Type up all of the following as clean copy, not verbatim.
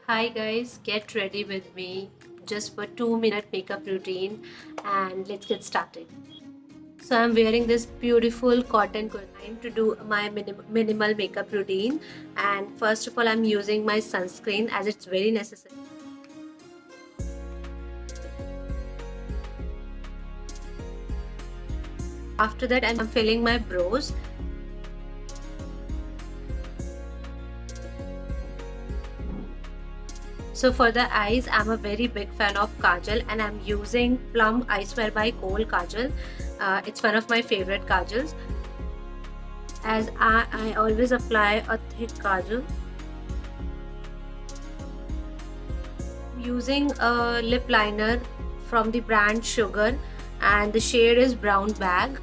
Hi guys, get ready with me just for 2 minute makeup routine and let's get started. So I'm wearing this beautiful cotton kurta to do my minimal makeup routine, and first of all I'm using my sunscreen as it's very necessary. After that I'm filling my brows. So for the eyes, I'm a very big fan of kajal and I'm using Plum I Swear by Kohl kajal. It's one of my favorite kajals, as I always apply a thick kajal. I'm using a lip liner from the brand Sugar and the shade is Brown Bag.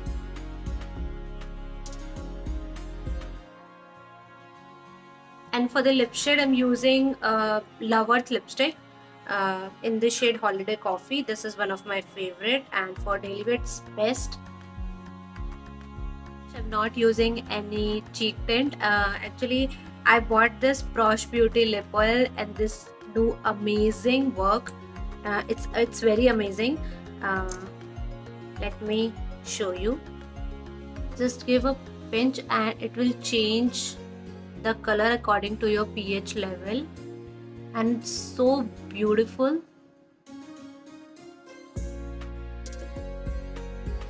And for the lip shade, I'm using Love Earth lipstick in the shade Holiday Coffee. This is one of my favorite, and for daily wear it's best. I'm not using any cheek tint. Actually, I bought this Prosh Beauty lip oil, and this do amazing work. It's very amazing. Let me show you. Just give a pinch, and it will change the color according to your pH level, and it's so beautiful.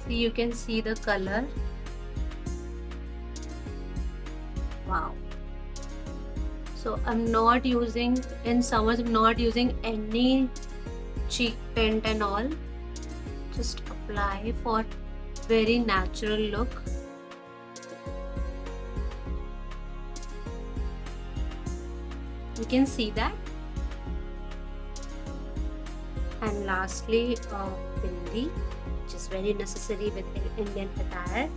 See, you can see the color. Wow. So I'm not using, in summers I'm not using any cheek tint and all. Just apply for very natural look. You can see that. And lastly, bindi, which is very necessary with Indian attire.